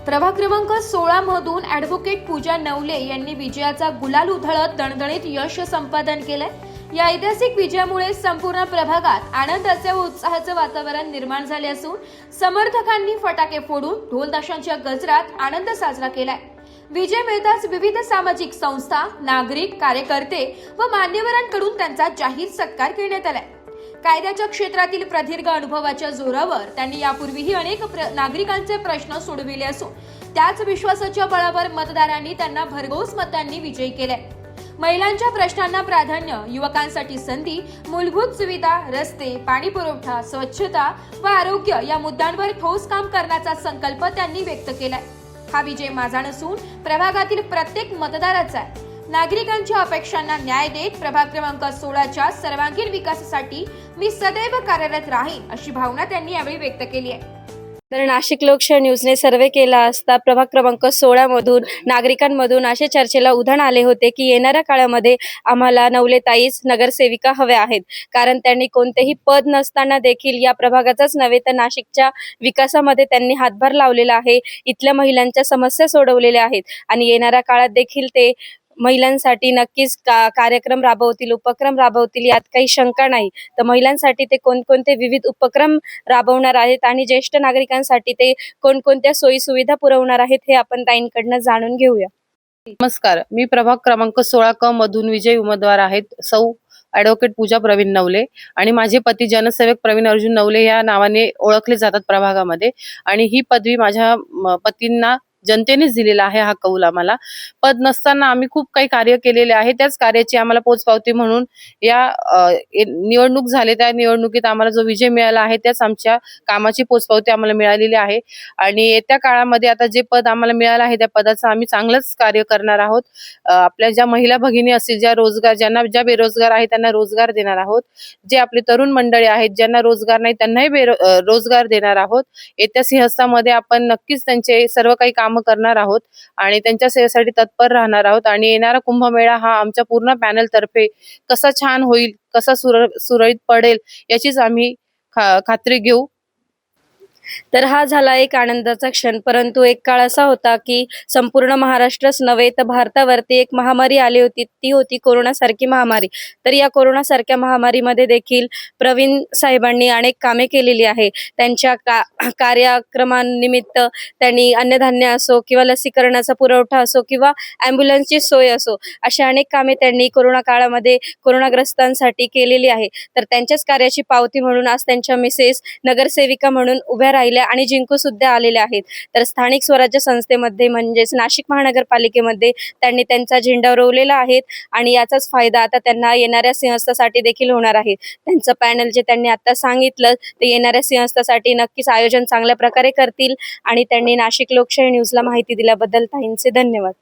प्रभाग क्रमांक 16 मधून ॲडव्होकेट पूजा नवले यांनी विजयाचा गुलाल उधळत दणदणीत यश संपादन केलंय। या ऐतिहासिक विजयामुळे संपूर्ण प्रभागात आनंदाचे व उत्साहाचे वातावरण निर्माण झाले असून समर्थकांनी फटाके फोडून ढोल ताशांच्या गजरात आनंद साजरा केलाय। विजय मिळताच विविध सामाजिक संस्था, नागरिक, कार्यकर्ते व मान्यवरांकडून त्यांचा जाहीर सत्कार करण्यात आलाय। कायद्याच्या क्षेत्रातील प्रदीर्घ अनुभवाच्या जोरावर त्यांनी यापूर्वीही अनेक नागरिकांचे प्रश्न सोडविले असून त्याच विश्वासाच्या बळावर मतदारांनी त्यांना भरघोस मतांनी विजयी केले। महिलांच्या प्रश्नांना प्राधान्य, युवकांसाठी संधी, मूलभूत सुविधा, रस्ते, पाणी पुरवठा, स्वच्छता व आरोग्य या मुद्द्यांवर ठोस काम करण्याचा संकल्प त्यांनी व्यक्त केलाय। हा विजय माझा नसून प्रभागातील प्रत्येक मतदाराचा आहे। नागरिकांच्या अपेक्षांना न्याय देत प्रभाग क्रमांक 16च्या सर्वांगीण विकासासाठी मी सदैव कार्यरत राहीन अशी भावना त्यांनी यावेळी व्यक्त केली आहे। तर नाशिक लोकशाही न्यूजने सर्वे केला असता प्रभाग क्रमांक 16 मधून नागरिकांमधून असे चर्चेला उधाण आले होते की येणाऱ्या काळामध्ये आम्हाला नवलेताईच नगरसेविका हव्या आहेत, कारण त्यांनी कोणतेही पद नसताना देखील या प्रभागाचाच नव्हे तर नाशिकच्या विकासामध्ये त्यांनी हातभार लावलेला आहे। इथल्या महिलांच्या समस्या सोडवलेल्या आहेत आणि येणाऱ्या काळात देखील ते महिलांसाठी नक्कीच कार्यक्रम राबवतील, उपक्रम राबवतील, यात काही शंका नाही। तर महिलांसाठी ते कोणकोणते विविध उपक्रम राबवणार आहेत आणि ज्येष्ठ नागरिकांसाठी ते कोणकोणत्या सोयी सुविधा पुरवणार आहेत हे आपण ताईंकडून जाणून घेऊया। नमस्कार, मी प्रभाग क्रमांक 16 क मधून विजयी उमेदवार आहेत सौ ॲडव्होकेट पूजा प्रवीण नवले आणि माझे पती जनसेवक प्रवीण अर्जुन नवले या नावाने ओळखले जातात प्रभागामध्ये। आणि ही पदवी माझ्या पतींना जनतेनेच दिलेला आहे। हा कौल आम्हाला पद नसताना आम्ही खूप काही कार्य केलेले आहे, त्याच कार्याची आम्हाला पोचपावती म्हणून या निवडणूक झाले, त्या निवडणुकीत आम्हाला जो विजय मिळाला आहे त्याच आमच्या कामाची पोचपावती आम्हाला मिळालेली आहे। आणि येत्या काळामध्ये आता जे पद आम्हाला मिळालं आहे त्या पदाचं आम्ही चांगलंच कार्य करणार आहोत। आपल्या ज्या महिला भगिनी असतील, ज्या बेरोजगार आहेत त्यांना रोजगार देणार आहोत। जे आपले तरुण मंडळी आहेत ज्यांना रोजगार नाही त्यांनाही रोजगार देणार आहोत। येत्या सिंहस्थामध्ये आपण नक्कीच त्यांचे सर्व काही काम करणार आहोत आणि त्यांच्या सेवेसाठी तत्पर राहणार आहोत। आणि येणारा कुंभमेळा हा आमच्या पूर्ण पॅनल तर्फे कसा छान होईल, कसा सुरळीत पडेल याचीच आम्ही खात्री घेऊ। तर हा झाला एक आनंदाचा क्षण, परंतु एक काळ असा होता की संपूर्ण महाराष्ट्रच नव्हे तर भारतावरती एक महामारी आली होती, ती होती कोरोना सारखी महामारी। तर या कोरोना सारख्या महामारीमध्ये देखील प्रवीण साहेबांनी अनेक कामे केलेली आहे। त्यांच्या कार्यक्रमांनिमित्त त्यांनी अन्नधान्य असो किंवा लसीकरणाचा पुरवठा असो किंवा ॲम्ब्युलन्सची सोय असो, अशा अनेक कामे त्यांनी कोरोना काळामध्ये कोरोनाग्रस्तांसाठी केलेली आहे। तर त्यांच्याच कार्याची पावती म्हणून आज त्यांच्या मिसेस नगरसेविका म्हणून उभ्या राहिल्या आणि जिंकू सुद्धा आलेल्या आहेत। तर स्थानिक स्वराज्य संस्थेमध्ये म्हणजेच नाशिक महानगरपालिकेमध्ये त्यांनी त्यांचा झेंडा रोवलेला आहे आणि याचाच फायदा आता त्यांना येणाऱ्या सिंहस्थासाठी देखील होणार आहे। त्यांचं पॅनल जे त्यांनी आता सांगितलं ते येणाऱ्या सिंहस्थासाठी नक्कीच आयोजन चांगल्या प्रकारे करतील आणि त्यांनी नाशिक लोकशाही न्यूजला माहिती दिल्याबद्दल ताईंचे धन्यवाद।